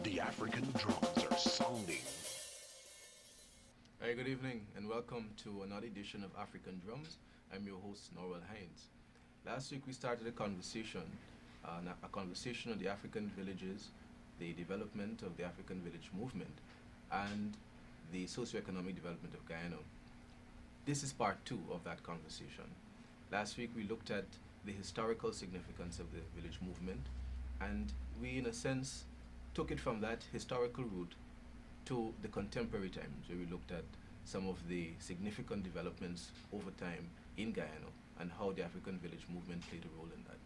The African drums are sounding. Hey, good evening and welcome to another edition of African Drums. I'm your host, Norwell Hinds. Last week we started a conversation on the African villages, the development of the African village movement, and the socio-economic development of Guyana. This is part two of that conversation. Last week we looked at the historical significance of the village movement, and we, in a sense, took it from that historical route to the contemporary times, where we looked at some of the significant developments over time in Guyana and how the African village movement played a role in that.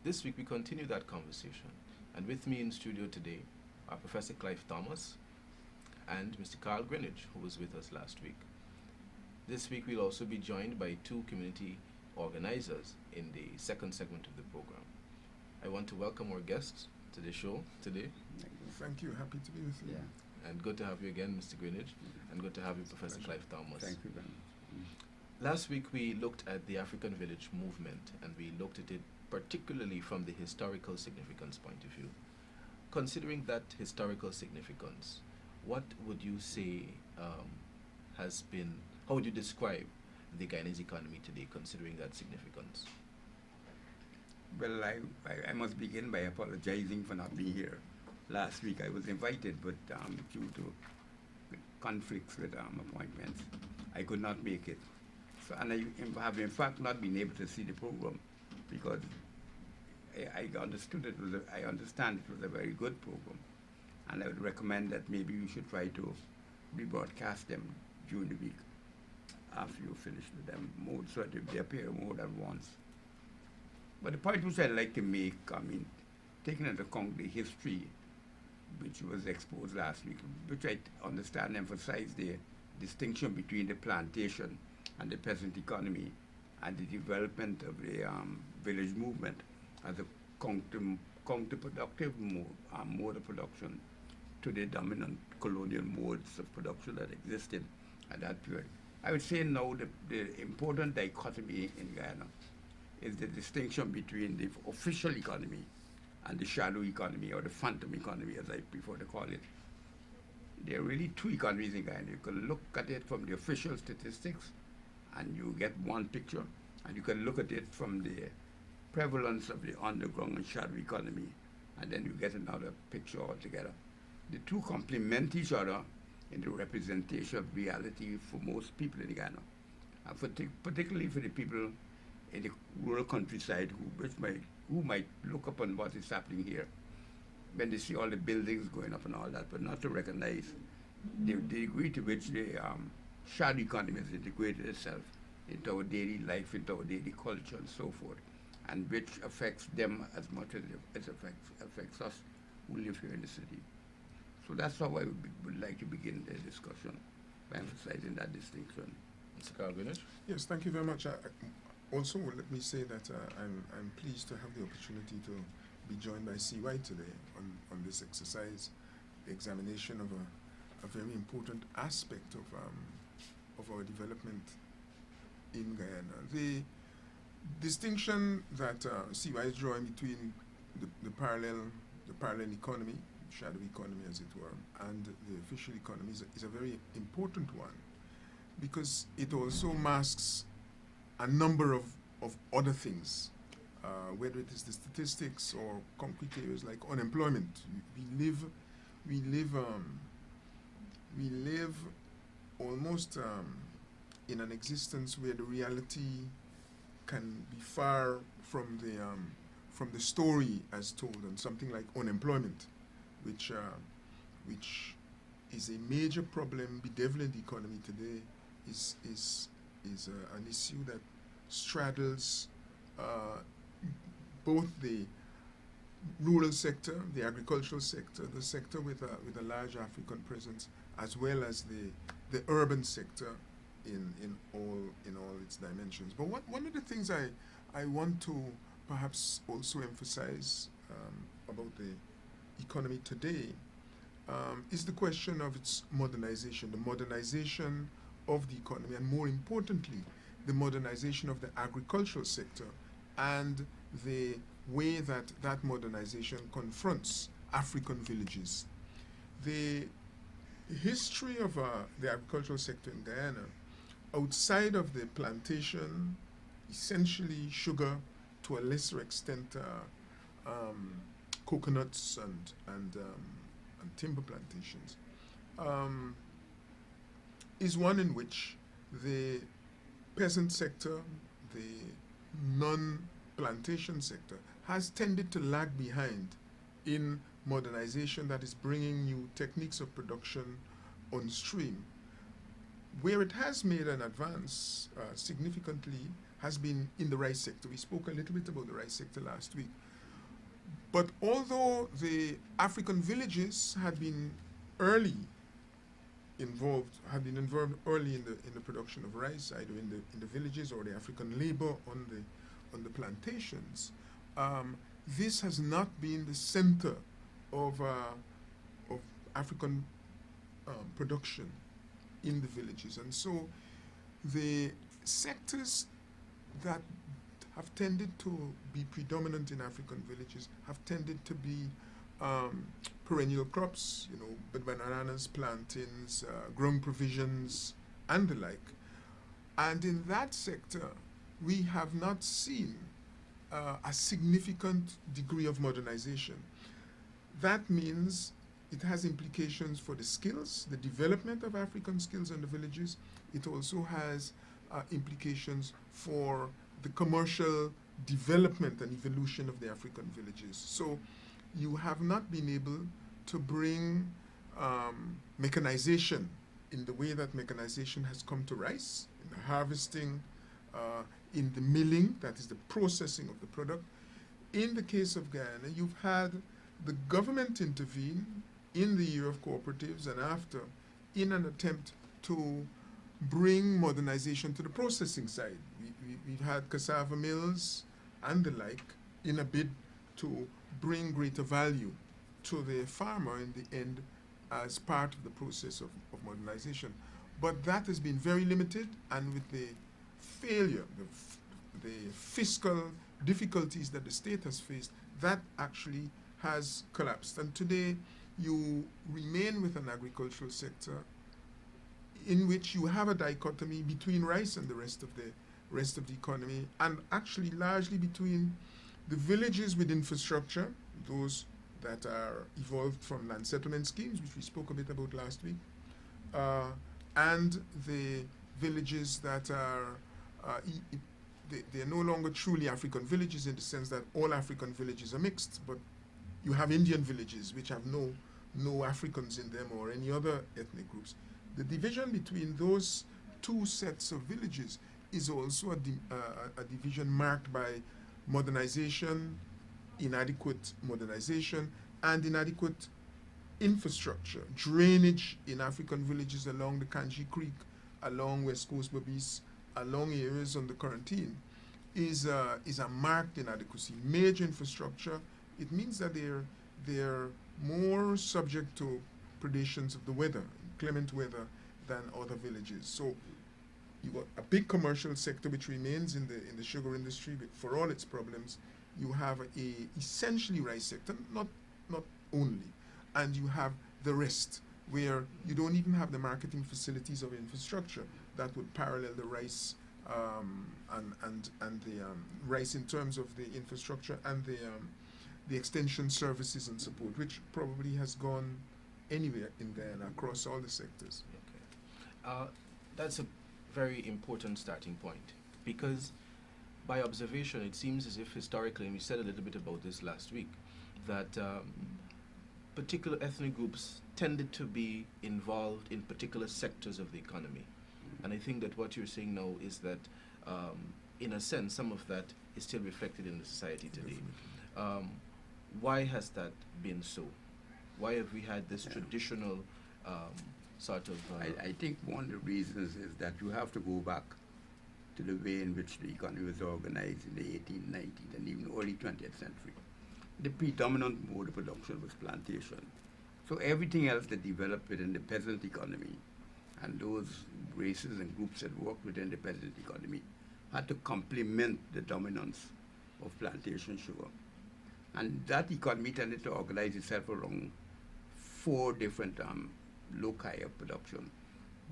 This week we continue that conversation, and with me in studio today are Professor Clive Thomas and Mr. Carl Greenidge, who was with us last week. This week we'll also be joined by two community organizers in the second segment of the program. I want to welcome our guests to the show today. Thank you. Happy to be with you. Yeah. And good to have you again, Mr. Greenidge, and good to have you, Professor Clive Thomas. Thank you very much. Last week we looked at the African village movement, and we looked at it particularly from the historical significance point of view. Considering that historical significance, what would you say how would you describe the Guyanese economy today, considering that significance? Well, I must begin by apologizing for not being here. Last week I was invited, but due to conflicts with appointments, I could not make it. So, and I have in fact not been able to see the program because I understand it was a very good program, and I would recommend that maybe you should try to rebroadcast them during the week after you finish with them, so that they appear more than once. But the point which I'd like to make, taking into account the history which was exposed last week, which I understand emphasized the distinction between the plantation and the peasant economy and the development of the village movement as a counterproductive mode of production to the dominant colonial modes of production that existed at that period. I would say now the important dichotomy in Guyana is the distinction between the official economy and the shadow economy, or the phantom economy, as I prefer to call it. There are really two economies in Guyana. You can look at it from the official statistics, and you get one picture, and you can look at it from the prevalence of the underground and shadow economy, and then you get another picture altogether. The two complement each other in the representation of reality for most people in Ghana, and particularly for the people in the rural countryside who might look upon what is happening here when they see all the buildings going up and all that, but not to recognize the degree to which the shadow economy has integrated itself into our daily life, into our daily culture and so forth, and which affects them as much as it affects us who live here in the city. So that's how I would like to begin the discussion, by emphasizing that distinction. Mr. Carl Greenidge? Yes, thank you very much. Also, let me say that I'm pleased to have the opportunity to be joined by CY today on this exercise, the examination of a very important aspect of our development in Guyana. The distinction that CY is drawing between the parallel economy, shadow economy as it were, and the official economy is a very important one, because it also masks a number of other things, whether it is the statistics or concrete areas like unemployment. We live almost in an existence where the reality can be far from the story as told, and something like unemployment, which is a major problem bedeviling the economy today, is an issue that straddles both the rural sector, the agricultural sector, the sector with a large African presence, as well as the urban sector in all its dimensions. But one of the things I want to perhaps also emphasize about the economy today is the question of its modernization, the modernization of the economy, and more importantly, the modernization of the agricultural sector and the way that modernization confronts African villages the history of the agricultural sector in Guyana, outside of the plantation, essentially sugar, to a lesser extent coconuts and timber plantations, is one in which the peasant sector, the non-plantation sector, has tended to lag behind in modernization, that is bringing new techniques of production on stream. Where it has made an advance significantly has been in the rice sector. We spoke a little bit about the rice sector last week. But although the African villages had been involved early in the production of rice, either in the villages or the African labor on the plantations, this has not been the center of African production in the villages. And so the sectors that have tended to be predominant in African villages have tended to be perennial crops, bananas, plantains, grown provisions, and the like. And in that sector, we have not seen a significant degree of modernization. That means it has implications for the skills, the development of African skills in the villages. It also has implications for the commercial development and evolution of the African villages. So you have not been able to bring mechanization in the way that mechanization has come to rice, in the harvesting, in the milling, that is the processing of the product. In the case of Guyana, you've had the government intervene in the year of cooperatives and after in an attempt to bring modernization to the processing side. We've had cassava mills and the like in a bid to bring greater value to the farmer in the end as part of the process of modernization. But that has been very limited, and with the failure, the fiscal difficulties that the state has faced, that actually has collapsed. And today you remain with an agricultural sector in which you have a dichotomy between rice and the rest of the economy, and actually largely between the villages with infrastructure, those that are evolved from land settlement schemes, which we spoke a bit about last week, and the villages that are they are no longer truly African villages in the sense that all African villages are mixed, but you have Indian villages which have no Africans in them or any other ethnic groups. The division between those two sets of villages is also a division marked by modernization, inadequate modernization, and inadequate infrastructure. Drainage in African villages along the Kanji Creek, along West Coast Babis, along areas on the quarantine is a marked inadequacy. Major infrastructure, it means that they're more subject to predations of the weather, inclement weather, than other villages. So you got a big commercial sector which remains in the sugar industry, but for all its problems, you have a essentially rice sector, not only, and you have the rest, where you don't even have the marketing facilities of infrastructure that would parallel the rice and the rice in terms of the infrastructure and the extension services and support, which probably has gone anywhere in Guyana across all the sectors. Okay. That's a very important starting point, because by observation it seems as if historically, and we said a little bit about this last week, that particular ethnic groups tended to be involved in particular sectors of the economy. And I think that what you're saying now is that, in a sense, some of that is still reflected in the society today. Why has that been so? Why have we had this traditional sort of... I think one of the reasons is that you have to go back to the way in which the economy was organized in the 1890s and even early 20th century. The predominant mode of production was plantation. So everything else that developed within the peasant economy and those races and groups that worked within the peasant economy had to complement the dominance of plantation sugar. And that economy tended to organize itself around 4 different loci of production.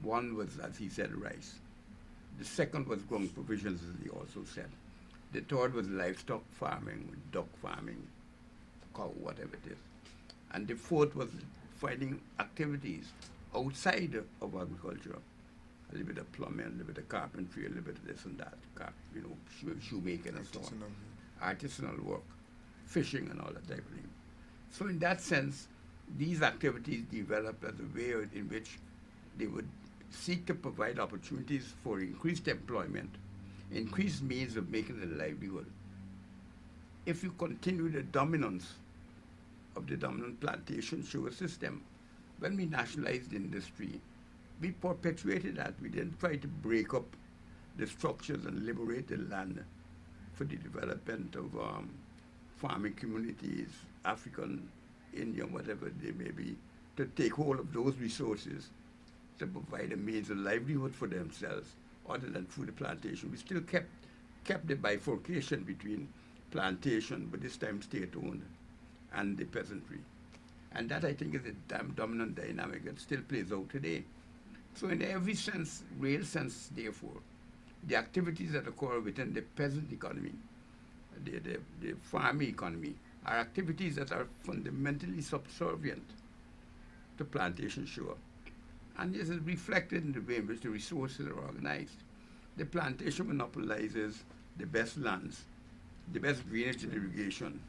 One was, as he said, rice. The second was growing provisions, as he also said. The third was livestock farming, duck farming, cow, whatever it is. And the fourth was finding activities outside of agriculture. A little bit of plumbing, a little bit of carpentry, a little bit of this and that, shoemaking and so on. Artisanal work, fishing and all that type of thing. So in that sense, these activities developed as a way in which they would seek to provide opportunities for increased employment, increased means of making a livelihood. If you continue the dominance of the dominant plantation sugar system, when we nationalized the industry, we perpetuated that. We didn't try to break up the structures and liberate the land for the development of farming communities, African, Indian, whatever they may be, to take hold of those resources to provide a means of livelihood for themselves other than through the plantation. We still kept the bifurcation between plantation, but this time state-owned, and the peasantry. And that, I think, is a damn dominant dynamic that still plays out today. So in every sense, real sense, therefore, the activities that occur within the peasant economy, the farming economy, are activities that are fundamentally subservient to plantation sugar. And this is reflected in the way in which the resources are organized. The plantation monopolizes the best lands, the best drainage and irrigation.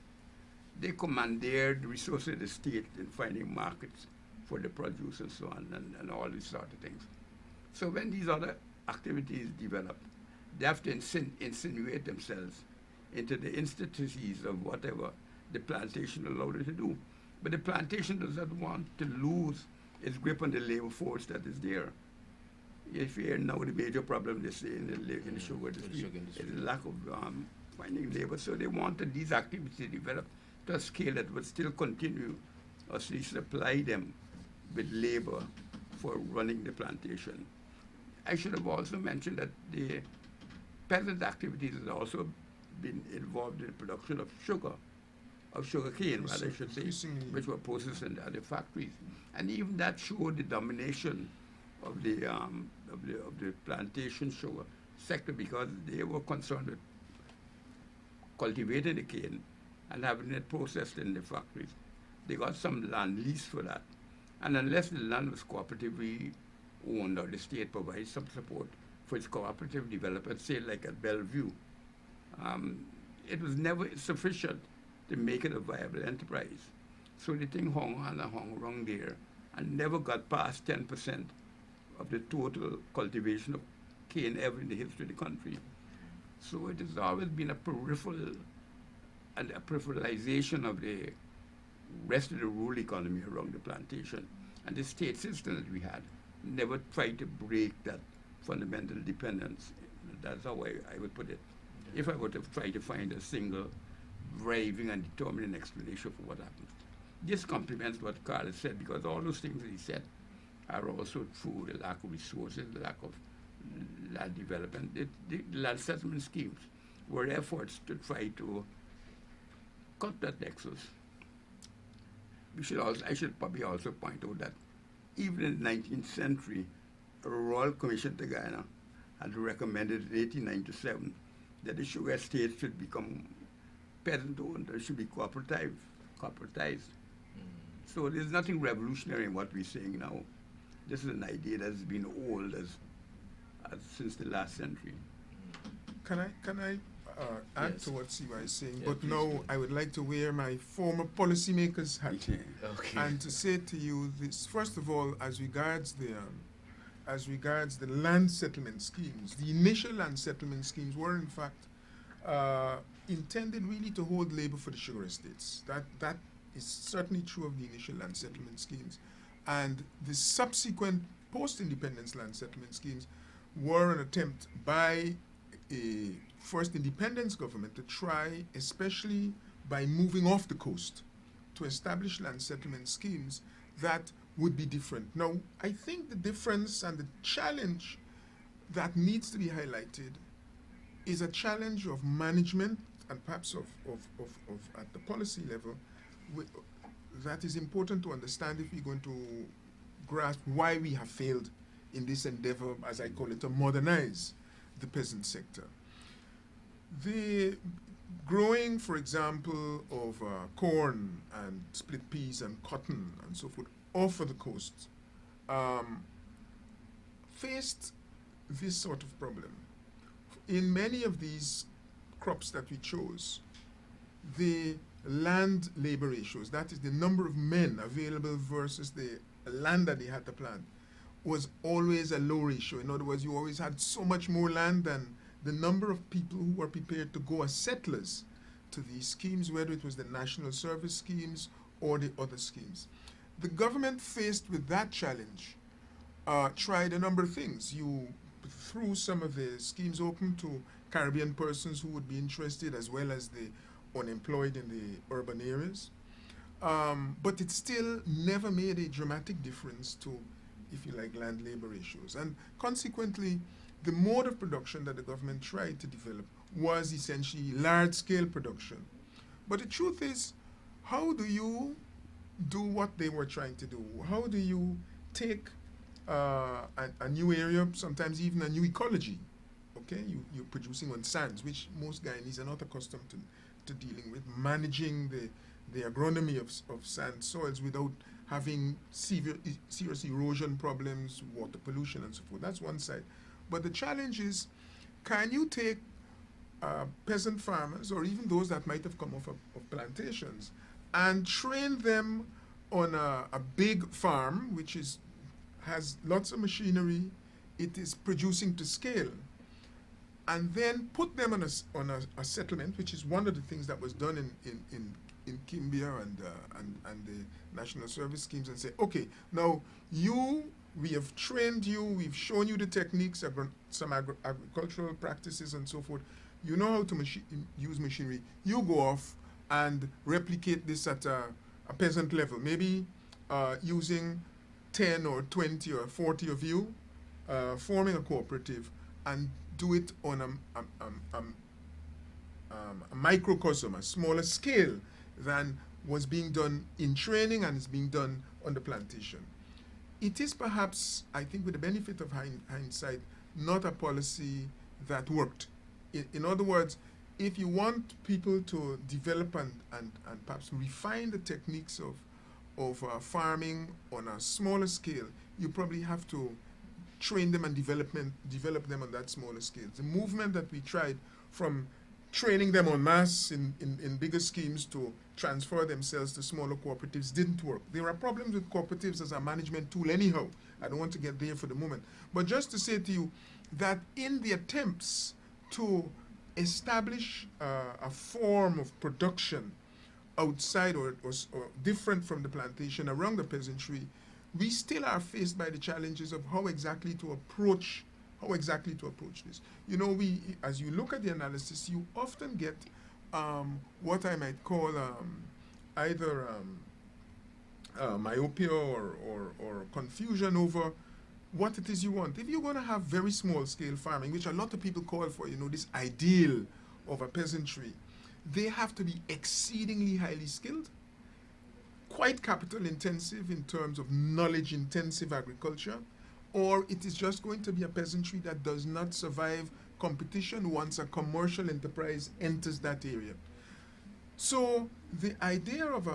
They commandeer the resources of the state in finding markets for the produce and so on, and all these sort of things. So when these other activities develop, they have to insinuate themselves into the institutions of whatever the plantation allowed it to do. But the plantation does not want to lose its grip on the labor force that is there. If you know the major problem they say in the sugar industry is the lack of finding labor. So they wanted these activities to develop to a scale that would still continue or at least supply them with labor for running the plantation. I should have also mentioned that the peasant activities has also been involved in the production of sugar cane, rather, I should say, which were processed in the other factories. And even that showed the domination of the plantation sugar sector, because they were concerned with cultivating the cane and having it processed in the factories. They got some land lease for that. And unless the land was cooperatively owned or the state provides some support for its cooperative development, say like at Bellevue, it was never sufficient to make it a viable enterprise. So the thing hung on and hung around there and never got past 10% of the total cultivation of cane ever in the history of the country. So it has always been a peripheral and a peripheralization of the rest of the rural economy around the plantation. And the state system that we had never tried to break that fundamental dependence. That's how I would put it. If I would have tried to find a single driving and determining explanation for what happened. This complements what Carl has said, because all those things that he said are also true: the lack of resources, the lack of land development. The land settlement schemes were efforts to try to cut that nexus. I should probably also point out that even in the 19th century, a Royal Commission to Guyana had recommended in 1897 that the sugar estates should become peasant-owned, or should be cooperativized. So there's nothing revolutionary in what we're saying now. This is an idea that's been old as since the last century. Can I add to what Siwa is saying? Yeah, But please now do. I would like to wear my former policymaker's hat Okay. and to say to you this: first of all, as regards the land settlement schemes, the initial land settlement schemes were in fact intended really to hold labor for the sugar estates. That is certainly true of the initial land settlement schemes, and the subsequent post-independence land settlement schemes were an attempt by a first independence government to try, especially by moving off the coast, to establish land settlement schemes that would be different. Now, I think the difference and the challenge that needs to be highlighted is a challenge of management and perhaps of at the policy level, that is important to understand if we're going to grasp why we have failed in this endeavor, as I call it, to modernize the peasant sector. The growing, for example, of corn and split peas and cotton and so forth off of the coast faced this sort of problem. In many of these crops that we chose, the land labor ratios, that is the number of men available versus the land that they had to plant, was always a low ratio. In other words, you always had so much more land than the number of people who were prepared to go as settlers to these schemes, whether it was the national service schemes or the other schemes. The government, faced with that challenge, tried a number of things. You threw some of the schemes open to Caribbean persons who would be interested, as well as the unemployed in the urban areas. But it still never made a dramatic difference to, if you like, land labor ratios. And consequently, the mode of production that the government tried to develop was essentially large-scale production. But the truth is, how do you do what they were trying to do? How do you take a new area, sometimes even a new ecology? Okay, you're producing on sands, which most Guyanese are not accustomed to dealing with, managing the agronomy of sand soils without having serious erosion problems, water pollution, and so forth. That's one side. But the challenge is, can you take peasant farmers, or even those that might have come off of plantations, and train them on a big farm, which has lots of machinery, it is producing to scale, and then put them on a settlement, which is one of the things that was done in Kimbia and the national service schemes, and say, okay, now we have trained you, we've shown you the techniques, some agricultural practices and so forth. You know how to use machinery. You go off and replicate this at a peasant level, maybe using 10 or 20 or 40 of you, forming a cooperative, and do it on a microcosm, a smaller scale than was being done in training and is being done on the plantation. It is perhaps, I think with the benefit of hindsight, not a policy that worked. In other words, if you want people to develop and perhaps refine the techniques of farming on a smaller scale, you probably have to train them and develop them on that smaller scale. The movement that we tried from training them en masse in bigger schemes to transfer themselves to smaller cooperatives didn't work. There are problems with cooperatives as a management tool anyhow. I don't want to get there for the moment. But just to say to you that in the attempts to establish a form of production outside or different from the plantation around the peasantry, we still are faced by the challenges of how exactly to approach this. You know, as you look at the analysis, you often get what I might call either myopia or confusion over what it is you want. If you're going to have very small scale farming, which a lot of people call for, you know, this ideal of a peasantry, they have to be exceedingly highly skilled, quite capital intensive in terms of knowledge intensive agriculture, or it is just going to be a peasantry that does not survive competition once a commercial enterprise enters that area. So the idea of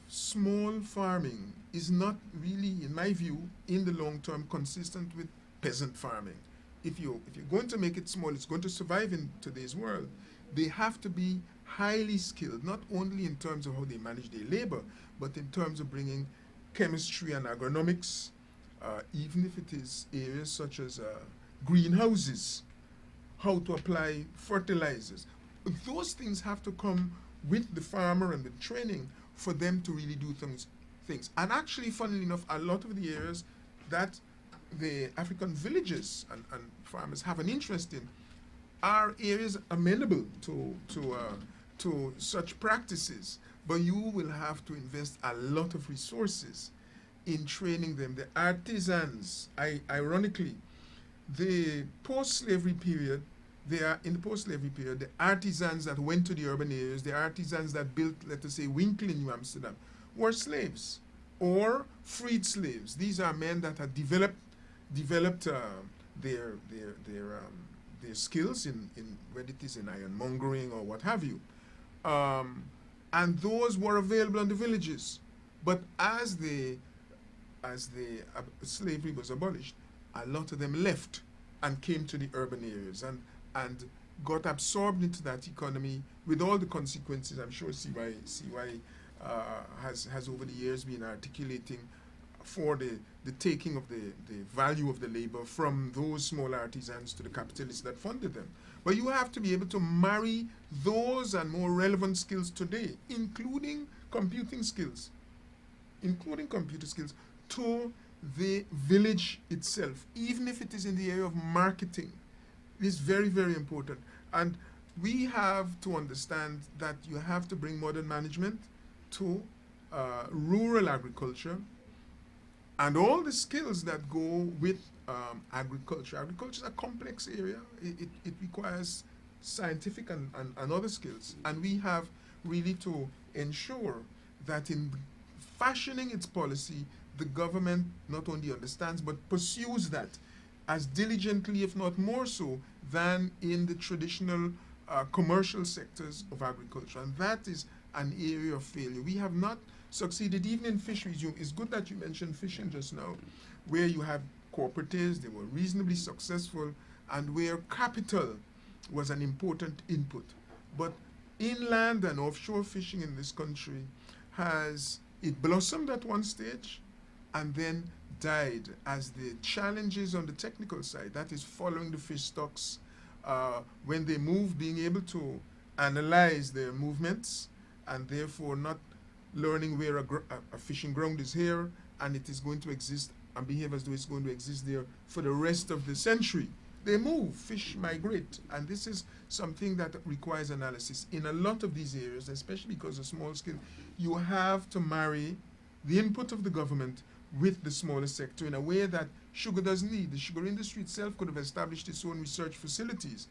small farming is not really, in my view, in the long term, consistent with peasant farming. If you're going to make it small, it's going to survive in today's world. They have to be highly skilled, not only in terms of how they manage their labor, but in terms of bringing chemistry and agronomics, even if it is areas such as greenhouses, how to apply fertilizers. Those things have to come with the farmer and with training for them to really do things. And actually, funnily enough, a lot of the areas that the African villages and farmers have an interest in are areas amenable to such practices. But you will have to invest a lot of resources in training them. The artisans, ironically, the post-slavery period they are in the post-slavery period, the artisans that went to the urban areas, the artisans that built, let us say, Winkle in New Amsterdam, were slaves or freed slaves. These are men that had developed their skills in whether it is in ironmongering or what have you, and those were available in the villages. But as slavery was abolished, a lot of them left and came to the urban areas and got absorbed into that economy with all the consequences. I'm sure CY has over the years been articulating for the taking of the value of the labor from those small artisans to the capitalists that funded them. But you have to be able to marry those and more relevant skills today, including computer skills, to the village itself, even if it is in the area of marketing. It is very, very important. And we have to understand that you have to bring modern management to rural agriculture and all the skills that go with agriculture. Agriculture is a complex area. It requires scientific and other skills. And we have really to ensure that in fashioning its policy, the government not only understands but pursues that as diligently, if not more so, than in the traditional commercial sectors of agriculture. And that is an area of failure. We have not succeeded even in fisheries. It's good that you mentioned fishing just now, where you have cooperatives, they were reasonably successful, and where capital was an important input. But inland and offshore fishing in this country it blossomed at one stage and then died as the challenges on the technical side, that is following the fish stocks, when they move, being able to analyze their movements and therefore not learning where a fishing ground is here and it is going to exist and behave as though it's going to exist there for the rest of the century. They move, fish migrate, and this is something that requires analysis. In a lot of these areas, especially because of small scale, you have to marry the input of the government with the smaller sector in a way that sugar doesn't need. The sugar industry itself could have established its own research facilities.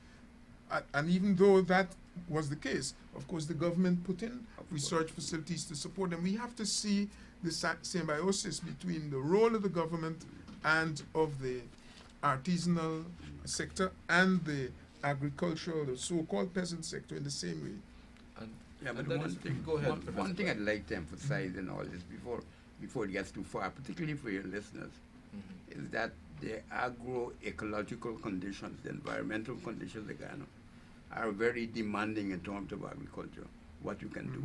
And even though that was the case, of course, the government put in research facilities to support them. We have to see the symbiosis between the role of the government and of the artisanal sector and the agricultural, the so-called peasant sector in the same way. But go ahead, one thing I'd like to emphasize in all this before it gets too far, particularly for your listeners, is that the agroecological conditions, the environmental conditions of Guyana, are very demanding in terms of agriculture, what you can do.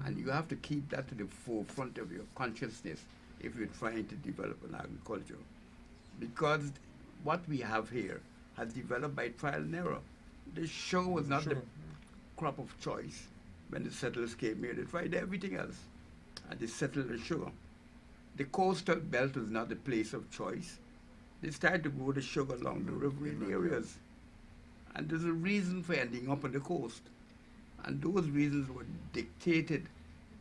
And you have to keep that to the forefront of your consciousness if you're trying to develop an agriculture. Because what we have here has developed by trial and error. The sugar was not the crop of choice when the settlers came here. They tried everything else, and they settled the sugar. The coastal belt was not the place of choice. They started to grow the sugar along the riverine areas. And there's a reason for ending up on the coast. And those reasons were dictated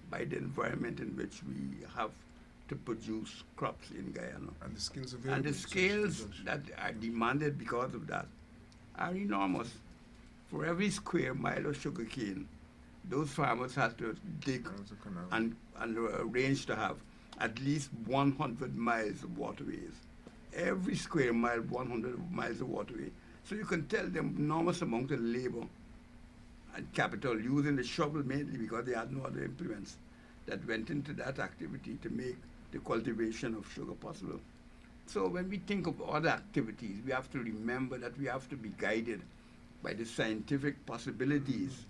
by the environment in which we have to produce crops in Guyana. And the skills available. And the scales that are demanded because of that are enormous. For every square mile of sugarcane, those farmers have to dig and arrange to have at least 100 miles of waterways. Every square mile, 100 miles of waterway. So you can tell them enormous amount of labor and capital using the shovel mainly because they had no other implements that went into that activity to make the cultivation of sugar possible. So when we think of other activities, we have to remember that we have to be guided by the scientific possibilities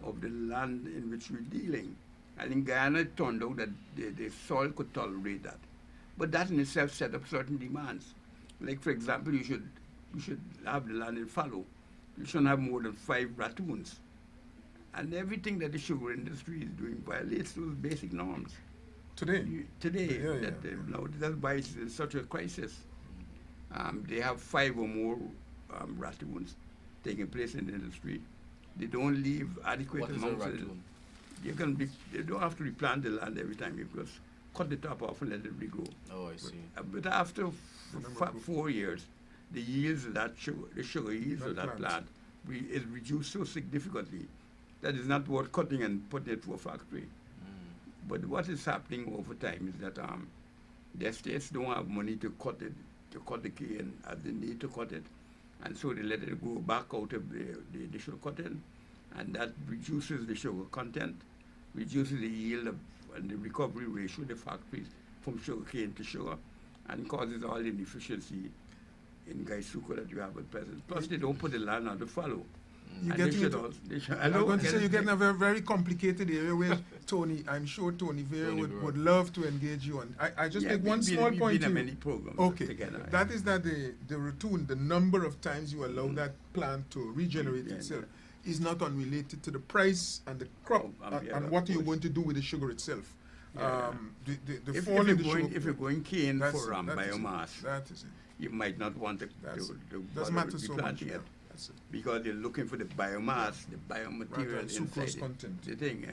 of the land in which we're dealing. And in Guyana, it turned out that the soil could tolerate that. But that in itself set up certain demands. Like, for example, you should have the land in fallow. You shouldn't have more than 5 ratoons. And everything that the sugar industry is doing violates those basic norms. Today? Now, that's why it's such a crisis. They have 5 or more ratoons taking place in the industry. They don't leave adequate amounts of it. They don't have to replant the land every time. You just cut the top off and let it regrow. Oh, I see. But after 4 years, the yields of that sugar, the sugar yields of that plant is reduced so significantly that it's not worth cutting and putting it to a factory. But what is happening over time is that the estates don't have money to cut the cane as they need to cut it, and so they let it go back out of the initial cutting, and that reduces the sugar content, reduces the yield and the recovery ratio of the factories from sugar cane to sugar, and causes all the inefficiency in Gaisuka that you have at present. Plus, they don't put the land on to follow. I'm going to say you're getting a very, very complicated area where Tony, I'm sure Tony Vera would love to engage you on. I just make one small point to many programs together. That is that the ratoon, the number of times you allow that plant to regenerate itself is not unrelated to the price and the crop and what you're going to do with the sugar itself. If you're going cane for biomass, that is it. You might not want to doesn't matter so much. Because you're looking for the biomass, the biomaterial inside content. The thing,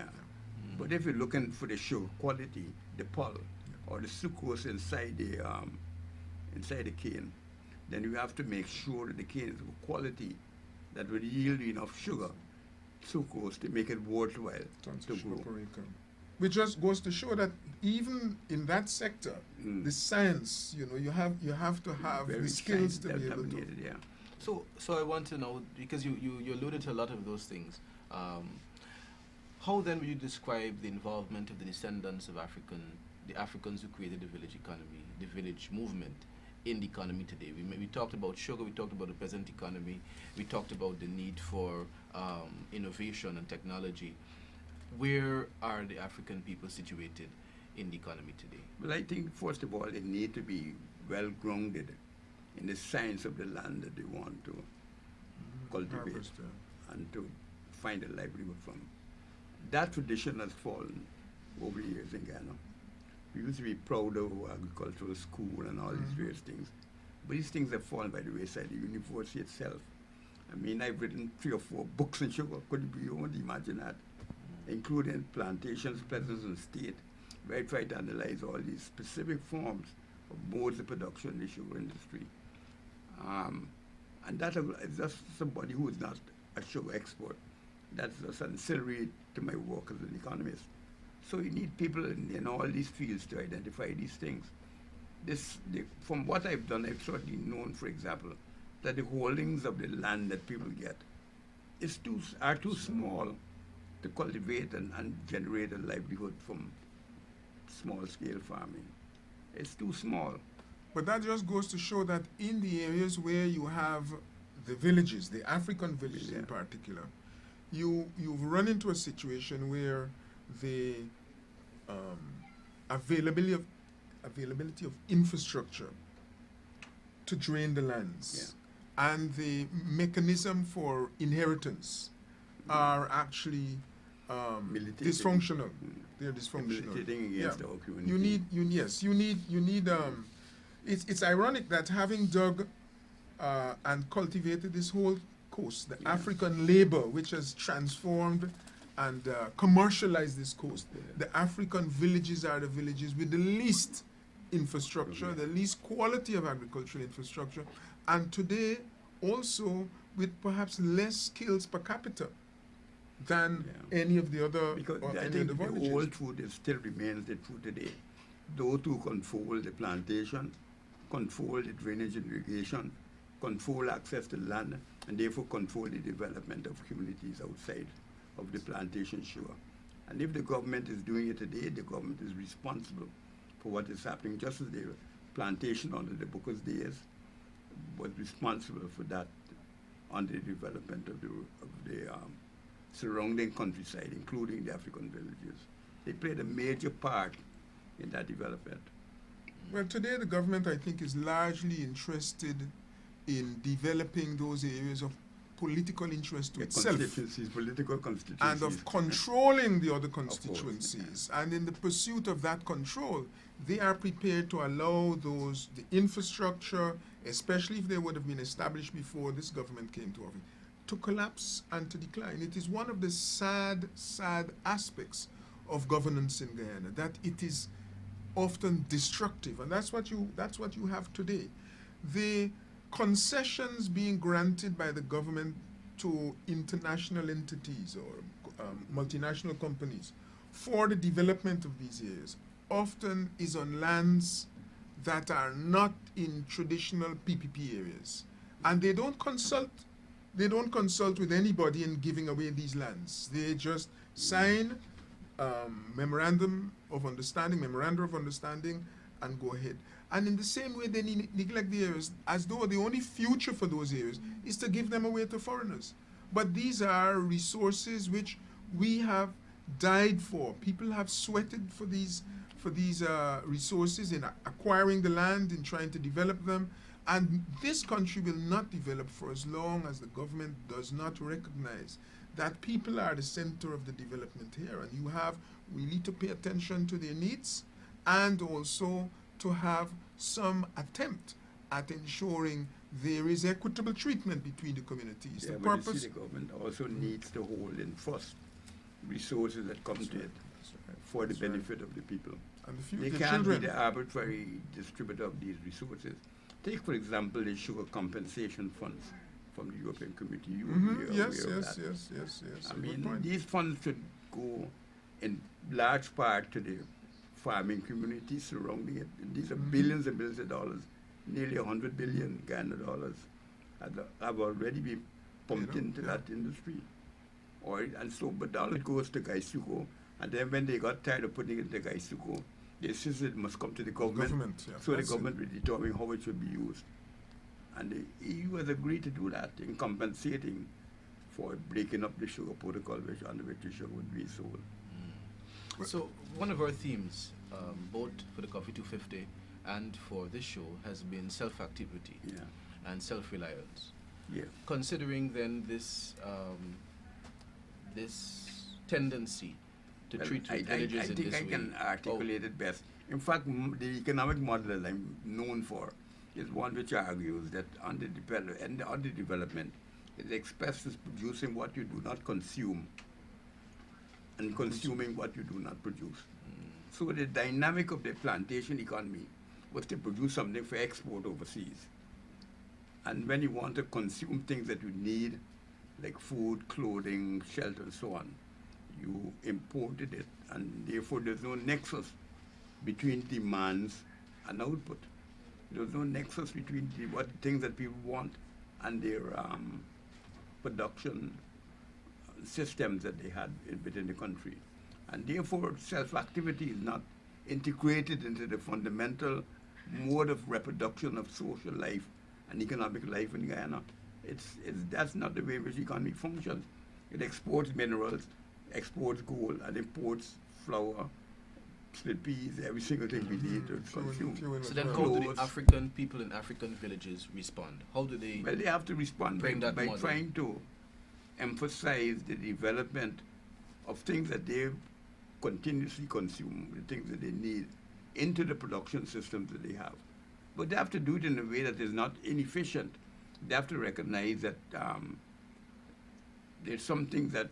But if you're looking for the sugar quality, the pulp, or the sucrose inside the cane, then you have to make sure that the cane is of quality that will yield enough sugar, sucrose, to make it worthwhile to grow. Which just goes to show that even in that sector, the science, you have to have the skills to be able to. So I want to know, because you alluded to a lot of those things, how then would you describe the involvement of the descendants of the Africans who created the village economy, the village movement in the economy today? We talked about sugar, we talked about the present economy, we talked about the need for innovation and technology. Where are the African people situated in the economy today? Well, I think, first of all, they need to be well grounded in the science of the land that they want to cultivate and to find a livelihood from. That tradition has fallen over the years in Guyana. We used to be proud of our agricultural school and all these various things, but these things have fallen by the wayside. The university itself. I mean, I've written 3 or 4 books on sugar. Could you only imagine that? Including plantations, presence and state, where I try to analyze all these specific forms of modes of production in the sugar industry. And that is just somebody who is not a sugar expert. That's just ancillary to my work as an economist. So you need people in all these fields to identify these things. From what I've done, I've certainly known, for example, that the holdings of the land that people get are too small to cultivate and generate a livelihood from small-scale farming. It's too small. But that just goes to show that in the areas where you have the villages, the African villages in particular, you've run into a situation where the availability of infrastructure to drain the lands and the mechanism for inheritance are actually dysfunctional. They're dysfunctional. It's ironic that having dug and cultivated this whole coast, the African labor which has transformed and commercialized this coast, the African villages are the villages with the least infrastructure, the least quality of agricultural infrastructure, and today also with perhaps less skills per capita than any of the other. Because I think the old food still remains the food today. Those who control the plantation, control the drainage and irrigation, control access to land, and therefore control the development of communities outside of the plantation sugar. And if the government is doing it today, the government is responsible for what is happening, just as the plantation under the Booker's days was responsible for that under the development of the surrounding countryside, including the African villages. They played a major part in that development. Well, today the government, I think, is largely interested in developing those areas of political interest to itself. Political constituencies. And of controlling the other constituencies. And in the pursuit of that control, they are prepared to allow the infrastructure, especially if they would have been established before this government came to office, to collapse and to decline. It is one of the sad aspects of governance in Guyana, that it is often destructive, and that's what you have today. The concessions being granted by the government to international entities or multinational companies for the development of these areas often is on lands that are not in traditional PPP areas. And they don't consult with anybody in giving away these lands. They just sign memoranda of understanding, and go ahead. And in the same way, they neglect the areas as though the only future for those areas is to give them away to foreigners. But these are resources which we have died for. People have sweated for these resources in acquiring the land, in trying to develop them. And this country will not develop for as long as the government does not recognize that people are the center of the development here. And you have really to pay attention to their needs and also to have some attempt at ensuring there is equitable treatment between the communities. Yeah, The but purpose. the government also needs to hold in trust resources that come to it for the That's right. benefit of the people. And the They the can't children. be the arbitrary distributor of these resources. Take, for example, the sugar compensation funds from the European Community. You Mhm. are Yes, aware of yes, that. yes. I A good mean, point. these funds should go in large part to the farming communities surrounding it. These are billions and billions of dollars, nearly 100 billion Guyana dollars have already been pumped into that industry. But all it goes to Gaisuko, and then when they got tired of putting it to Gaisuko, they insisted it must come to the government. Yeah, So the that's it. government will determine how it should be used. And the EU has agreed to do that in compensating for breaking up the sugar protocol under which the sugar would be sold. So one of our themes, both for the Coffee 250 and for this show, has been self-activity Yeah. and self-reliance. Yeah. Considering then this tendency to Well, treat I villages in think this I way. can articulate it best. In fact, the economic model that I'm known for is one which argues that under development, it expresses producing what you do not consume and consuming what you do not produce. So the dynamic of the plantation economy was to produce something for export overseas. And when you want to consume things that you need, like food, clothing, shelter, and so on, you imported it, and therefore there's no nexus between demands and output. There's no nexus between what things that people want and their production systems that they had within the country. And therefore, self-activity is not integrated into the fundamental mode of reproduction of social life and economic life in Guyana. That's not the way in which the economy functions. It exports minerals, exports gold, and imports flour, split peas, every single thing we need to consume. So then Well, how do Clothes. the African people in African villages respond? How do they Well, they have to respond bring that by model? trying to emphasize the development of things that they continuously consume, the things that they need, into the production systems that they have. But they have to do it in a way that is not inefficient. They have to recognize that there's some things that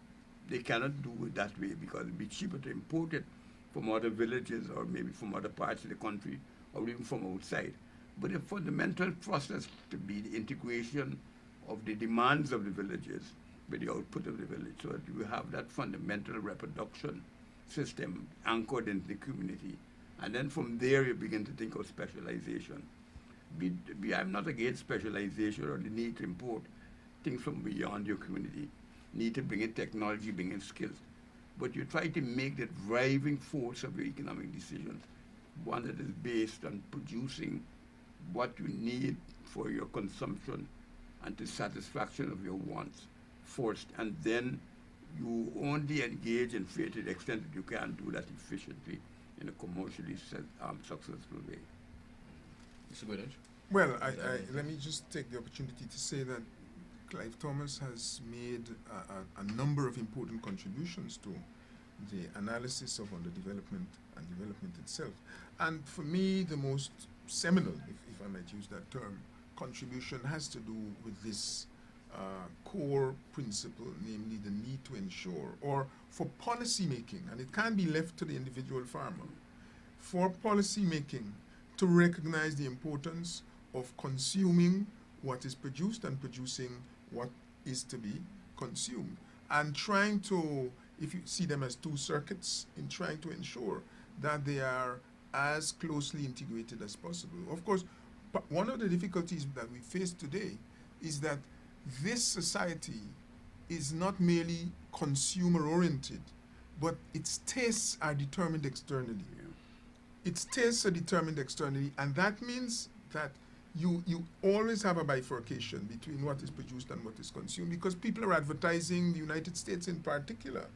they cannot do it that way because it'd be cheaper to import it from other villages or maybe from other parts of the country or even from outside. But the fundamental process to be the integration of the demands of the villages with the output of the village, so that you have that fundamental reproduction system anchored in the community. And then from there you begin to think of specialization. I'm not against specialization or the need to import things from beyond your community, need to bring in technology, bring in skills. But you try to make the driving force of your economic decisions one that is based on producing what you need for your consumption and the satisfaction of your wants first, and then you only engage in trade to the extent that you can do that efficiently in a commercially successful way. Mr. Greenidge? Well, let me just take the opportunity to say that Clive Thomas has made a number of important contributions to the analysis of underdevelopment and development itself. And for me, the most seminal, if I might use that term, contribution has to do with this core principle, namely the need to ensure, or for policy making, and it can't be left to the individual farmer, for policy making to recognize the importance of consuming what is produced and producing what is to be consumed, and trying to, if you see them as two circuits, in trying to ensure that they are as closely integrated as possible. Of course, one of the difficulties that we face today is that this society is not merely consumer-oriented, but its tastes are determined externally. Its tastes are determined externally, and that means that you always have a bifurcation between what is produced and what is consumed, because people are advertising, the United States in particular.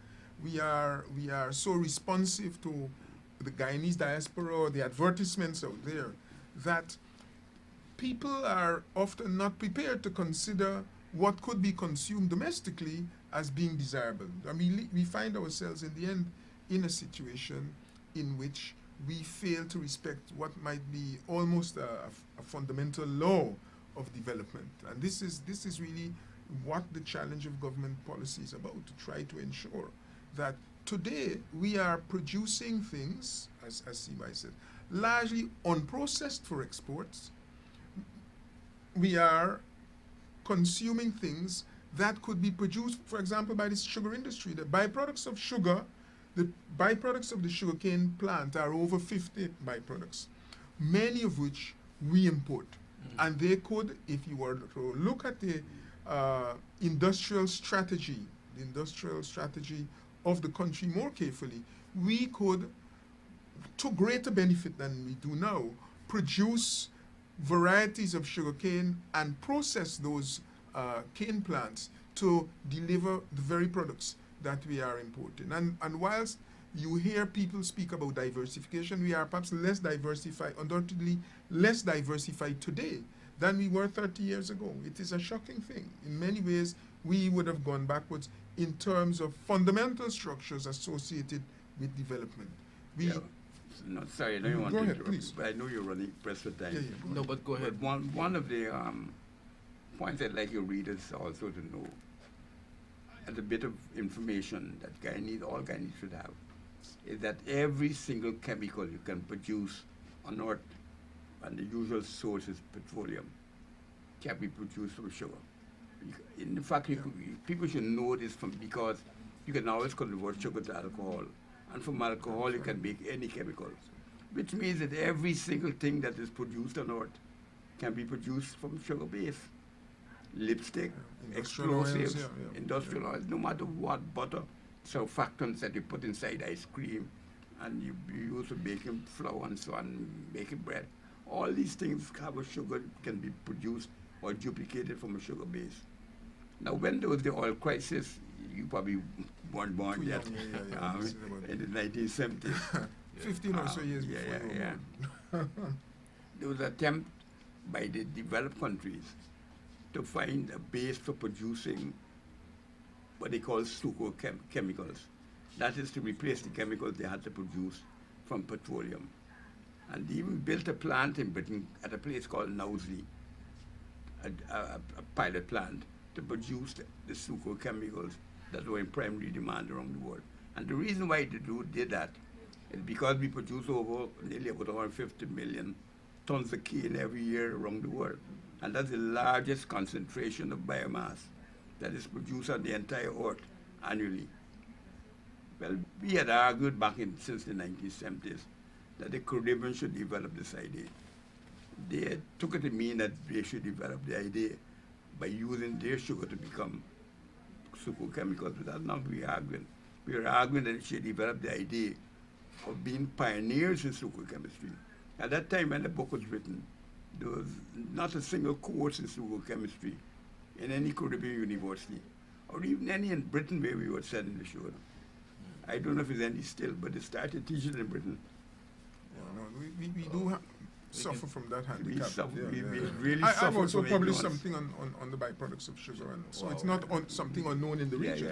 We are so responsive to the Guyanese diaspora or the advertisements out there that people are often not prepared to consider what could be consumed domestically as being desirable. I mean, we find ourselves in the end in a situation in which we fail to respect what might be almost a fundamental law of development. And this is really what the challenge of government policy is about, to try to ensure that today we are producing things, as CY said, largely unprocessed for exports. We are consuming things that could be produced, for example, by the sugar industry. The byproducts of sugar, the byproducts of the sugarcane plant are over 50 byproducts, many of which we import. And they could, if you were to look at the industrial strategy of the country more carefully, we could, to greater benefit than we do now, produce varieties of sugarcane and process those cane plants to deliver the very products that we are importing. And whilst you hear people speak about diversification, we are perhaps less diversified, undoubtedly less diversified today than we were 30 years ago. It is a shocking thing. In many ways, we would have gone backwards in terms of fundamental structures associated with development. No, sorry, I don't want Go to ahead, interrupt please. you, but I know you're running pressed for time. Yeah. No, but go ahead. But one of the points I'd like your readers also to know, as a bit of information that all Guyanese should have, is that every single chemical you can produce on Earth, and the usual source is petroleum, can be produced from sugar. In fact, people should know this because you can always convert sugar to alcohol. And from alcohol, you can make any chemical, which means that every single thing that is produced on Earth can be produced from sugar base. Lipstick, Industrial explosives, oils, industrial oils, no matter what, butter, surfactants that you put inside ice cream, and you use for baking flour and so on, making bread. All these things have a sugar, can be produced or duplicated from a sugar base. Now, when there was the oil crisis, you probably weren't born yet, in the 1970s. 15 or so years before. There was an attempt by the developed countries to find a base for producing what they call chemicals. That is to replace the chemicals they had to produce from petroleum. And they even built a plant in Britain at a place called Knowsley, a pilot plant to produce the chemicals that were in primary demand around the world. And the reason why they did that is because we produce over nearly about 150 million tons of cane every year around the world. And that's the largest concentration of biomass that is produced on the entire Earth annually. Well, we had argued since the 1970s that the Caribbean should develop this idea. They took it to mean that they should develop the idea by using their sugar to become chemicals, but that's not what we're arguing. We're arguing that they should develop the idea of being pioneers in chemistry. At that time when the book was written, there was not a single course in chemistry in any Caribbean university, or even any in Britain where we were studying the sugar. I don't know if there's any still, but they started teaching in Britain. We do suffer from that handicap. We really I've suffer also from published ignorance. something on the byproducts of sugar, and so it's not something unknown in the region.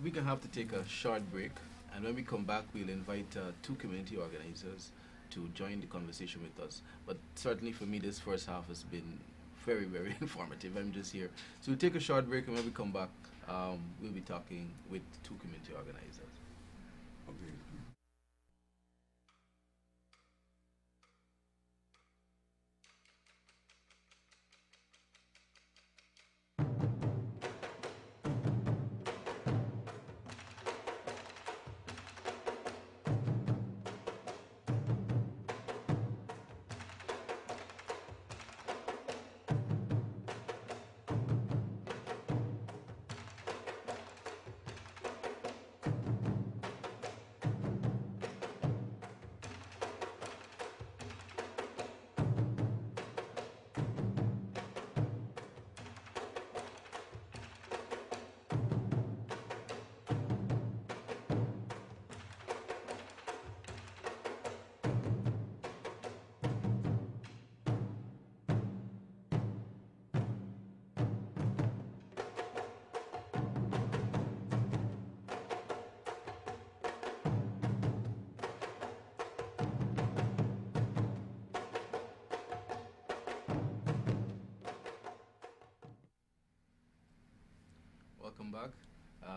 We're going to have to take a short break, and when we come back, we'll invite two community organizers to join the conversation with us. But certainly for me, this first half has been very, very informative. I'm just here. So we'll take a short break, and when we come back, we'll be talking with two community organizers. Okay.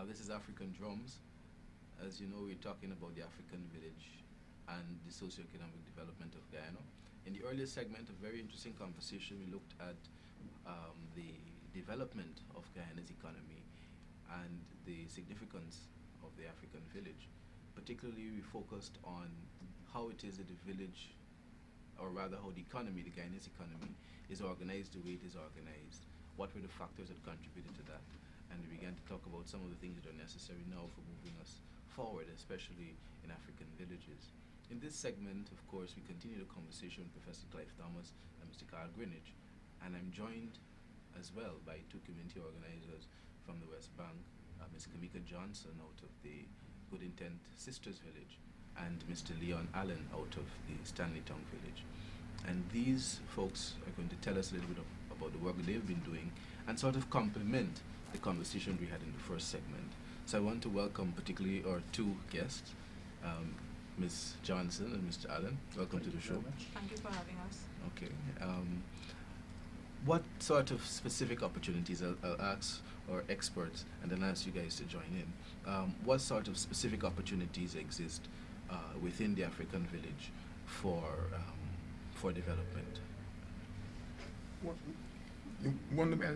This is African Drums. As you know, we're talking about the African village and the socio-economic development of Guyana. In the earlier segment, a very interesting conversation, we looked at the development of Guyana's economy and the significance of the African village. Particularly, we focused on how it is that the village, or rather how the economy, the Guyanese economy, is organized the way it is organized. What were the factors that contributed to that? And we began to talk about some of the things that are necessary now for moving us forward, especially in African villages. In this segment, of course, we continue the conversation with Professor Clive Thomas and Mr. Carl Greenidge. And I'm joined as well by two community organizers from the West Bank, Ms. Comica Johnson out of the Good Intent Sisters Village, and Mr. Alleyne out of the Stanleytown Village. And these folks are going to tell us a little bit about the work they've been doing and sort of complement the conversation we had in the first segment. So I want to welcome particularly our two guests, Ms. Johnson and Mr. Alleyne. Welcome to the show. Thank you for having us. Okay. What sort of specific opportunities, I'll ask our experts and then ask you guys to join in. What sort of specific opportunities exist within the African village for development? You want to, Well,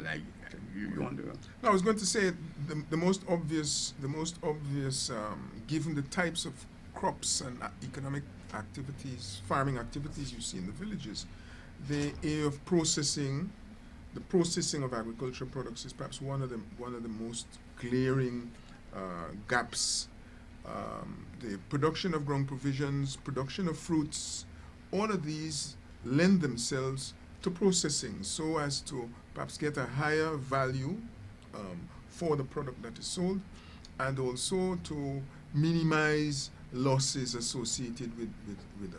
you want to... no, I was going to say the most obvious, given the types of crops and economic activities, farming activities you see in the villages, the area of processing, the processing of agricultural products is perhaps one of the most glaring gaps. The production of ground provisions, production of fruits, all of these lend themselves to processing so as to perhaps get a higher value for the product that is sold, and also to minimize losses associated with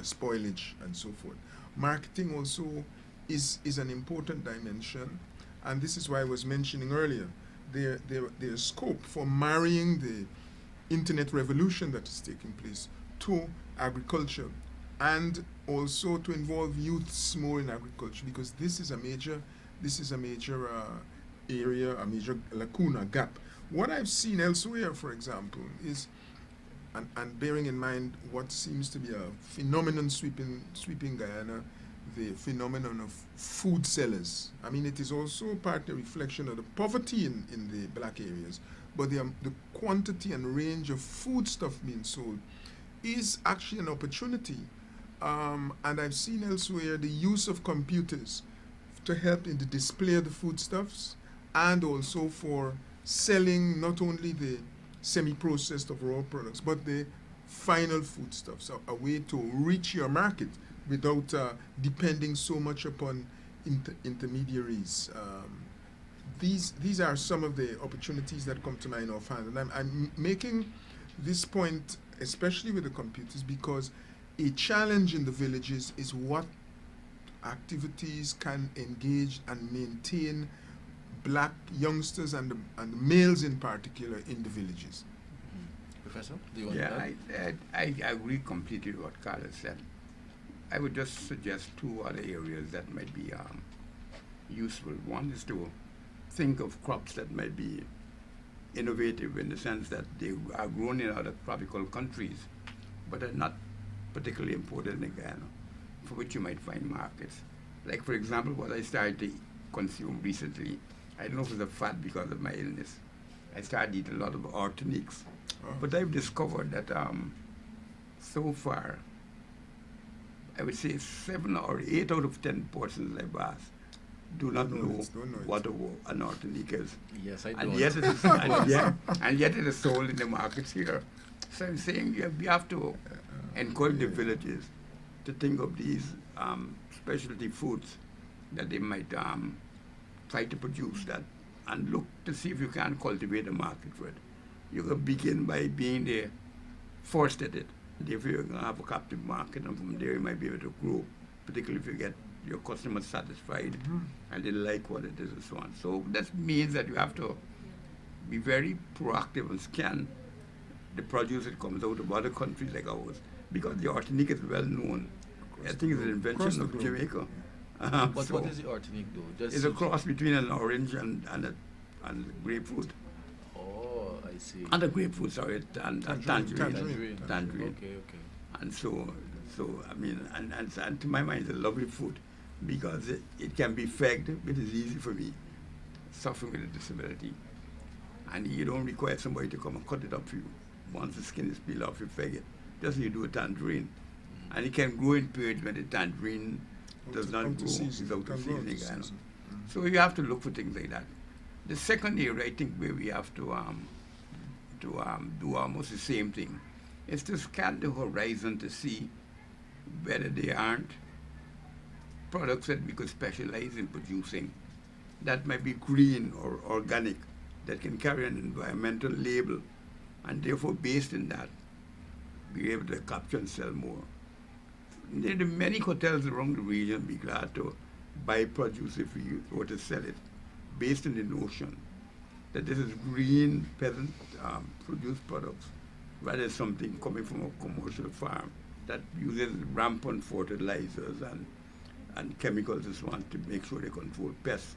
spoilage and so forth. Marketing also is an important dimension, and this is why I was mentioning earlier, there's scope for marrying the internet revolution that is taking place to agriculture, and also to involve youths more in agriculture, because this is a major area, a major lacuna, gap. What I've seen elsewhere, for example, is, and bearing in mind what seems to be a phenomenon sweeping Guyana, the phenomenon of food sellers. I mean, it is also partly a reflection of the poverty in the black areas, but the quantity and range of food stuff being sold is actually an opportunity. And I've seen elsewhere the use of computers to help in the display of the foodstuffs, and also for selling not only the semi-processed of raw products, but the final foodstuffs, a way to reach your market without depending so much upon intermediaries. These are some of the opportunities that come to mind offhand. And I'm making this point, especially with the computers, because a challenge in the villages is what activities can engage and maintain black youngsters and the males in particular in the villages. Professor, do you want to add? Yeah, I agree completely with what Carl has said. I would just suggest two other areas that might be useful. One is to think of crops that might be innovative in the sense that they are grown in other tropical countries, but are not particularly imported in Guyana, for which you might find markets. Like, for example, what I started to consume recently, I don't know if it's a fad because of my illness. I started eating a lot of organics. Oh. But I've discovered that so far, I would say 7 or 8 out of 10 persons I've asked do not know what an organic is. Yes, I do. And yet, and yet it is sold in the markets here. So I'm saying you have to encourage the villages to think of these specialty foods that they might try to produce that, and look to see if you can cultivate a market for it. You can begin by being there first at it. If you're going to have a captive market, and from there you might be able to grow, particularly if you get your customers satisfied and they like what it is and so on. So that means that you have to be very proactive and scan the produce that comes out of other countries like ours, because the organic is well known. I think it's an invention of Jamaica. But so what does the organic do? It's a cross between an orange and a grapefruit. Oh, I see. And the grapefruit, sorry, and tangerine. Tangerine. Okay. And so I mean, and to my mind, it's a lovely fruit because it can be fagged. It is easy for me, suffering with a disability. And you don't require somebody to come and cut it up for you. Once the skin is peeled off, you fag it. Just as you do a tangerine. And it can grow in periods when the tangerine does not grow without the seasoning. So you have to look for things like that. The second area, I think, where we have to do almost the same thing is to scan the horizon to see whether there aren't products that we could specialize in producing that might be green or organic, that can carry an environmental label, and therefore, based on that, be able to capture and sell more. There are many hotels around the region be glad to buy produce if we were to sell it, based on the notion that this is green, peasant produced products, rather than something coming from a commercial farm that uses rampant fertilizers and chemicals and so on to make sure they control pests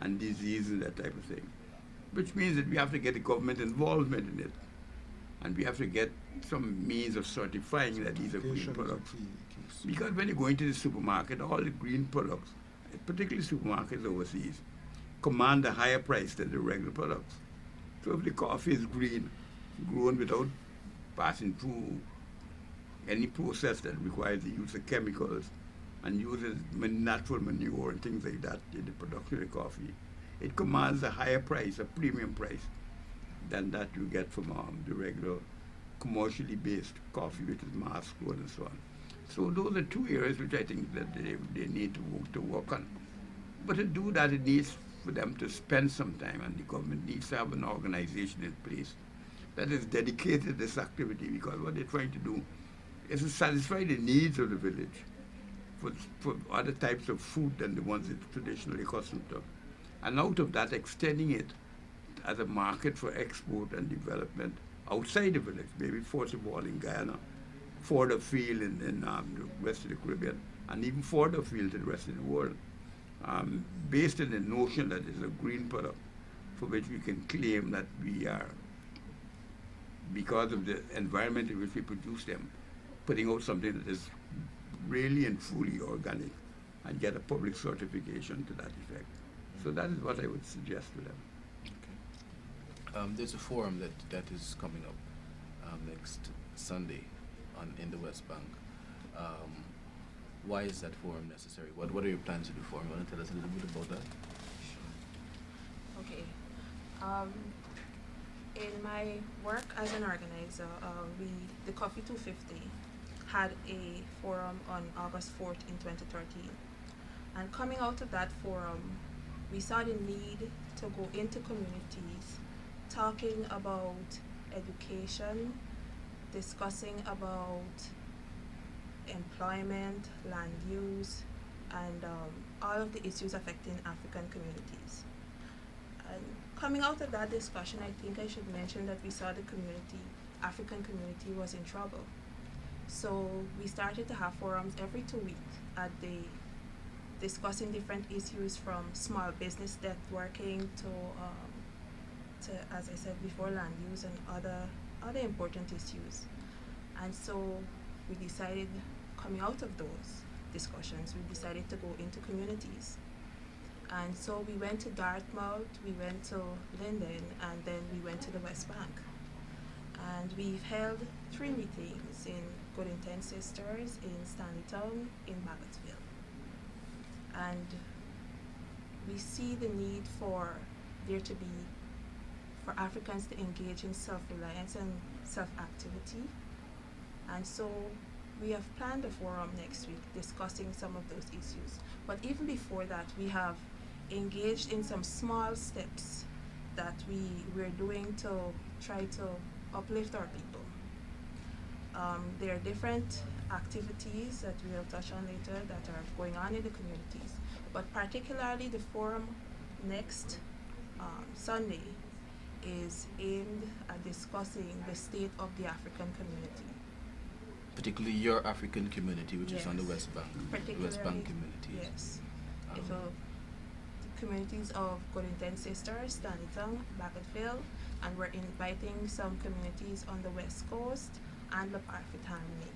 and disease and that type of thing. Which means that we have to get the government involvement in it. And we have to get some means of certifying that these are green products. Because when you go into the supermarket, all the green products, particularly supermarkets overseas, command a higher price than the regular products. So if the coffee is green, grown without passing through any process that requires the use of chemicals and uses natural manure and things like that in the production of coffee, it commands a higher price, a premium price, than that you get from the regular commercially based coffee, which is mass grown and so on. So those are two areas which I think that they need to work on. But to do that, it needs for them to spend some time, and the government needs to have an organization in place that is dedicated to this activity, because what they're trying to do is to satisfy the needs of the village for other types of food than the ones it's traditionally accustomed to. And out of that, extending it as a market for export and development outside the village, maybe first of all in Guyana, further afield in the rest of the Caribbean, and even further afield to the rest of the world, based on the notion that it's a green product for which we can claim that we are, because of the environment in which we produce them, putting out something that is really and truly organic, and get a public certification to that effect. So that is what I would suggest to them. Okay. There's a forum that is coming up next Sunday in the West Bank. Why is that forum necessary? What are your plans to do for it? You want to tell us a little bit about that? Okay. In my work as an organizer, the Coffee 250 had a forum on August 4th in 2013. And coming out of that forum, we saw the need to go into communities, talking about education, discussing about employment, land use, and all of the issues affecting African communities. And coming out of that discussion, I think I should mention that we saw the African community was in trouble. So we started to have forums every 2 weeks discussing different issues, from small business networking to, as I said before, land use and other important issues. And so we decided, coming out of those discussions, we decided to go into communities. And so we went to Dartmouth, we went to Linden, and then we went to the West Bank. And we've held 3 meetings in Good Intent Sisters, in Stanleytown, in Bagotville. And we see the need for Africans to engage in self-reliance and self-activity. And so we have planned a forum next week discussing some of those issues. But even before that, we have engaged in some small steps that we're doing to try to uplift our people. There are different activities that we'll touch on later that are going on in the communities, but particularly the forum next Sunday is aimed at discussing the state of the African community. Particularly your African community, which is on the Yes. West Bank. The Particularly, West Bank communities. Yes. The communities of Good Intent Sisters, Stanleytown, Bagotville, and we're inviting some communities on the West Coast and the Pan-Africanism.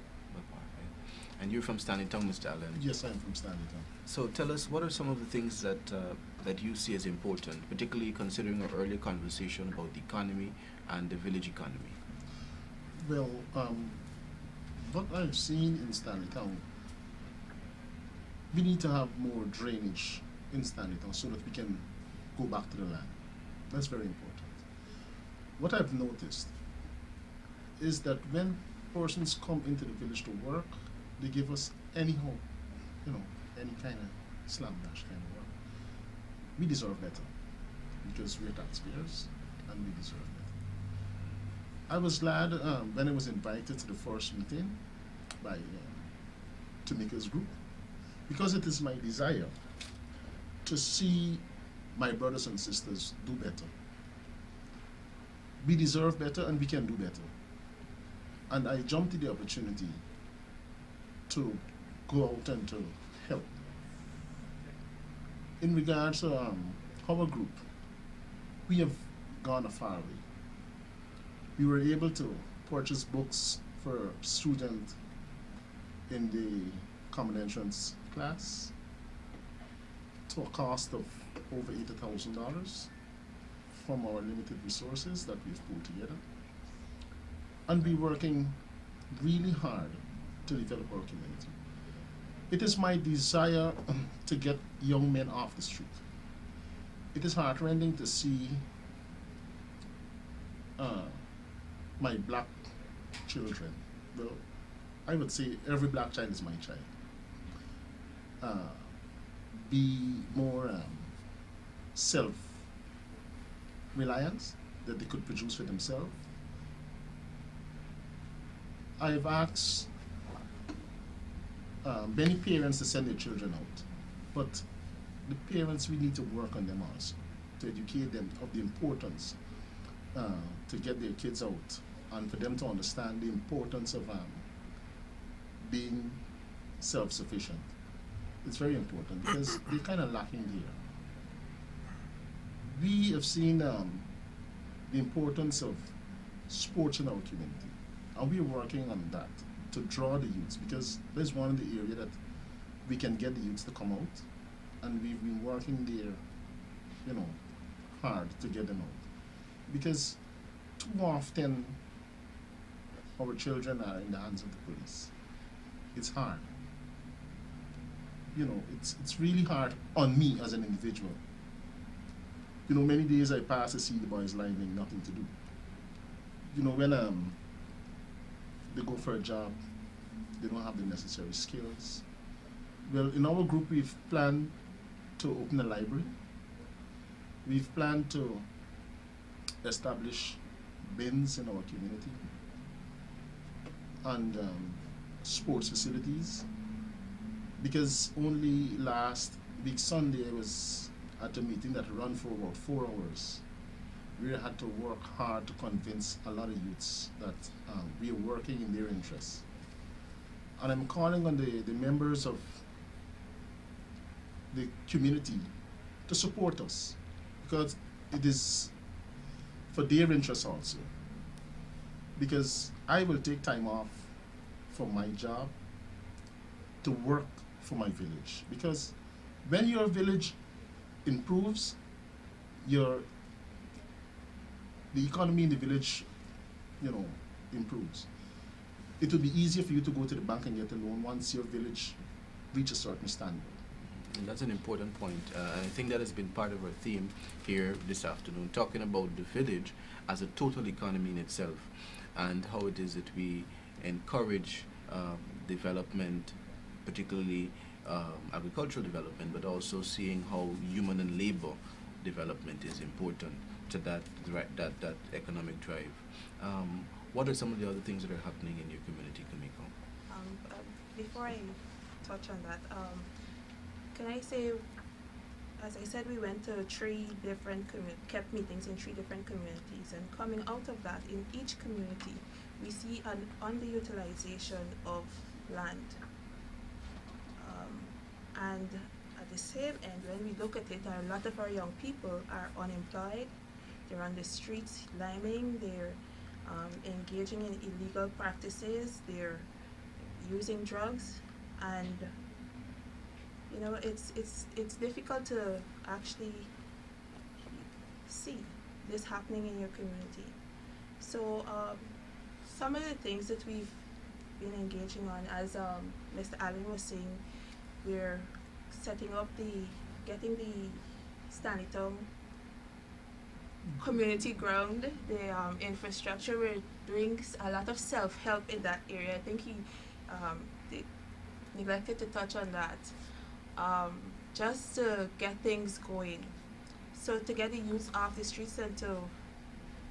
And you're from Stanleytown, Mr. Alleyne. Yes, I'm from Stanleytown. So tell us, what are some of the things that you see as important, particularly considering our earlier conversation about the economy and the village economy? Well, what I've seen in Stanleytown, we need to have more drainage in Stanleytown so that we can go back to the land. That's very important. What I've noticed is that when persons come into the village to work, they give us anyhow, any kind of slam dash kind of work. We deserve better because we're taxpayers and we deserve better. I was glad when I was invited to the first meeting by Comica's group, because it is my desire to see my brothers and sisters do better. We deserve better and we can do better. And I jumped at the opportunity to go out and to help. In regards to our group, we have gone a far way. We were able to purchase books for students in the common entrance class to a cost of over $80,000 from our limited resources that we've pulled together. And we're working really hard to develop our community. It is my desire to get young men off the street. It is heartrending to see my black children. Well, I would say every black child is my child. Be more self-reliant, that they could produce for themselves. I've asked many parents to send their children out, but the parents, we need to work on them also, to educate them of the importance to get their kids out and for them to understand the importance of being self-sufficient. It's very important because they're kind of lacking there. We have seen the importance of sports in our community, and we're working on that to draw the youths, because there's one of the area that we can get the youths to come out, and we've been working there, hard to get them out. Because too often our children are in the hands of the police. It's hard. It's really hard on me as an individual. Many days I pass to see the boys lying with nothing to do. When they go for a job, they don't have the necessary skills. Well, in our group, we've planned to open a library. We've planned to establish bins in our community and sports facilities. Because only last week Sunday I was at a meeting that ran for about 4 hours. We had to work hard to convince a lot of youths that we are working in their interests. And I'm calling on the members of the community to support us, because it is for their interests also. Because I will take time off from my job to work for my village. Because when your village improves, the economy in the village, improves. It will be easier for you to go to the bank and get a loan once your village reaches a certain standard. And that's an important point. I think that has been part of our theme here this afternoon, talking about the village as a total economy in itself, and how it is that we encourage development, particularly agricultural development, but also seeing how human and labor development is important to that economic drive. What are some of the other things that are happening in your community, Comica? Before I touch on that, can I say, as I said, we went to kept meetings in 3 different communities, and coming out of that, in each community, we see an underutilization of land. And at the same end, when we look at it, a lot of our young people are unemployed. they're on the streets liming, they're engaging in illegal practices, they're using drugs, and you know, it's difficult to actually see this happening in your community. So some of the things that we've been engaging on, as Mr. Alleyne was saying, we're getting the Stanleytown community ground, the infrastructure. We're doing a lot of self-help in that area. I think they neglected to touch on that. Just to get things going. So to get the youth off the streets and to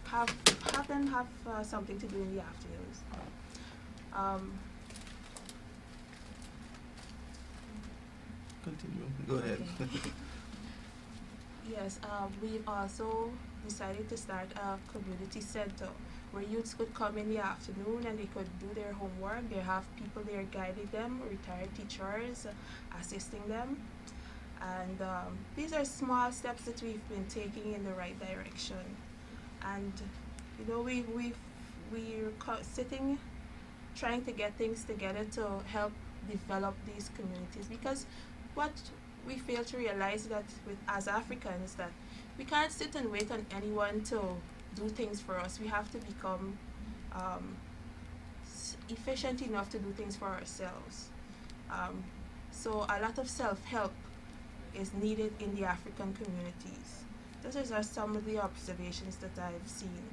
have them have something to do in the afternoons. Continue. Go ahead. Okay. Yes, we've also decided to start a community center where youths could come in the afternoon and they could do their homework. They have people there guiding them, retired teachers assisting them. And these are small steps that we've been taking in the right direction. And you know, we're sitting, trying to get things together to help develop these communities, because what we fail to realize that as Africans, that we can't sit and wait on anyone to do things for us. We have to become efficient enough to do things for ourselves. So a lot of self-help is needed in the African communities. Those are some of the observations that I've seen.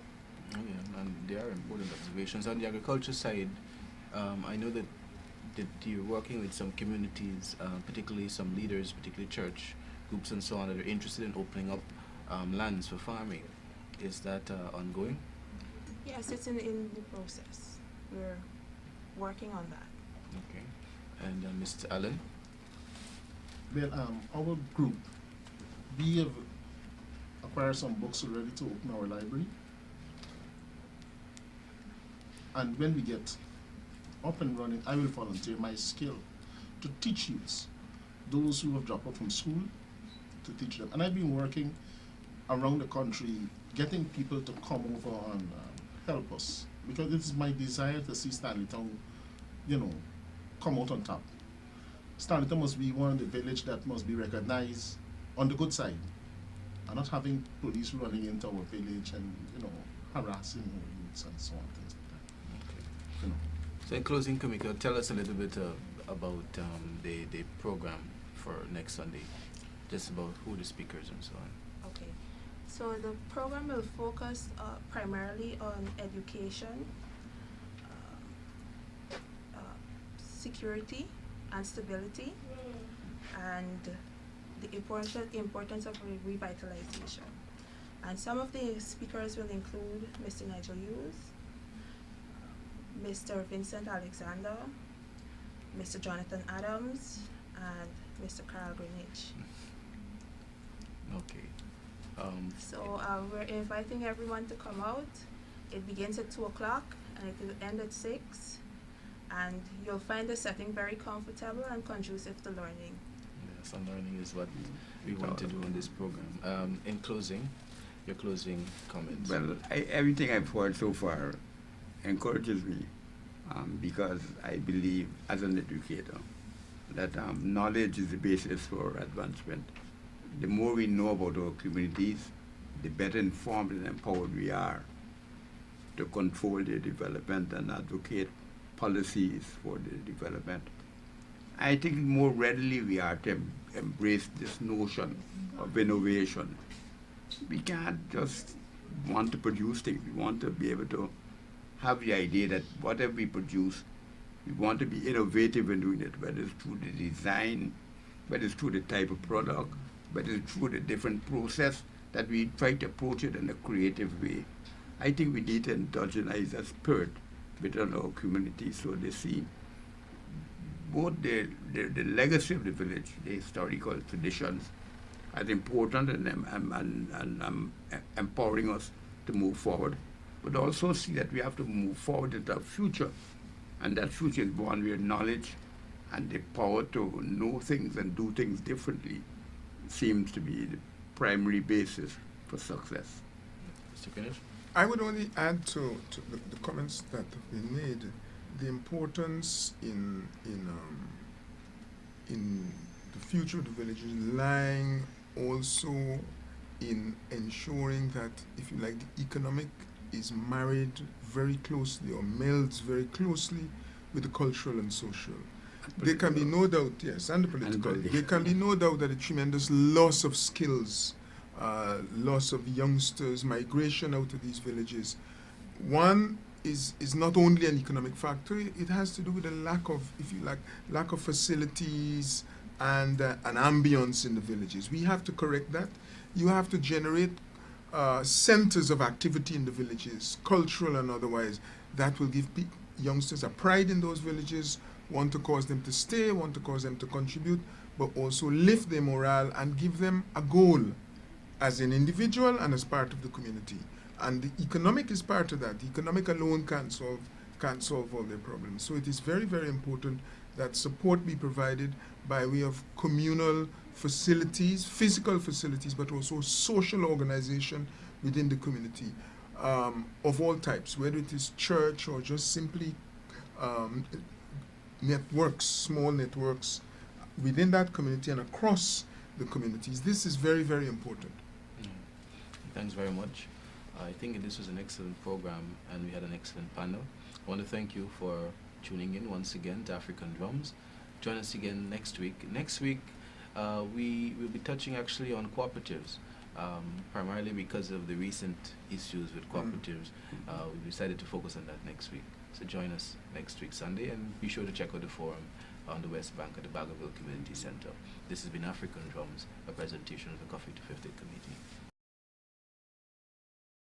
Oh, yeah, and they are important observations. On the agriculture side, I know that you're working with some communities, particularly some leaders, particularly church groups and so on, that are interested in opening up lands for farming. Is that ongoing? Yes, it's in the process. We're working on that. Okay. And Mr. Alleyne? Well, our group, we have acquired some books already to open our library. And when we get up and running, I will volunteer my skill to teach youths, those who have dropped out from school, to teach them. And I've been working around the country, getting people to come over and help us, because it is my desire to see Stanleytown, come out on top. Stanleytown must be one of the village that must be recognized on the good side, and not having police running into our village and harassing our youths and so on, things like that. Okay. So in closing, Comica, tell us a little bit about the program for next Sunday, just about who the speakers and so on. Okay. So the program will focus primarily on education, security and stability, and the importance of revitalization. And some of the speakers will include Mr. Nigel Hughes, Mr. Vincent Alexander, Mr. Jonathan Adams, and Mr. Carl Greenidge. Okay. So we're inviting everyone to come out. It begins at 2 o'clock and it will end at 6. And you'll find the setting very comfortable and conducive to learning. Yes, and learning is what we want to do in this program. In closing, your closing comments. Well, everything I've heard so far encourages me, because I believe as an educator that knowledge is the basis for advancement. The more we know about our communities, the better informed and empowered we are to control their development and advocate policies for the development. I think more readily we are to embrace this notion of innovation. We can't just want to produce things. We want to be able to have the idea that whatever we produce, we want to be innovative in doing it, whether it's through the design, whether it's through the type of product, whether it's through the different process, that we try to approach it in a creative way. I think we need to endogenize that spirit within our community, so they see both the legacy of the village, the historical traditions, as important and empowering us to move forward, but also see that we have to move forward into our future, and that future is one where knowledge and the power to know things and do things differently seems to be the primary basis for success. Mr. Greenidge? I would only add to the comments that have been made, the importance in the future of the villages lying also in ensuring that, if you like, the economic is married very closely or melds very closely with the cultural and social. There can be no doubt, yes, and the political. There can be no doubt that a tremendous loss of skills, loss of youngsters, migration out of these villages. One is not only an economic factor, it has to do with a lack of, if you like, lack of facilities and an ambience in the villages. We have to correct that. You have to generate centers of activity in the villages, cultural and otherwise, that will give youngsters a pride in those villages, want to cause them to stay, want to cause them to contribute, but also lift their morale and give them a goal as an individual and as part of the community. And the economic is part of that. The economic alone can't solve all their problems. So it is very, very important that support be provided by way of communal facilities, physical facilities, but also social organization within the community of all types, whether it is church or just simply networks, small networks within that community and across the communities. This is very, very important. Thanks very much. I think this was an excellent program and we had an excellent panel. I want to thank you for tuning in once again to African Drums. Join us again next week. Next week, we will be touching actually on cooperatives, primarily because of the recent issues with cooperatives. We decided to focus on that next week. So join us next week, Sunday, and be sure to check out the forum on the West Bank at the Bagotville Community Center. This has been African Drums, a presentation of the Coffee to Fifth Committee.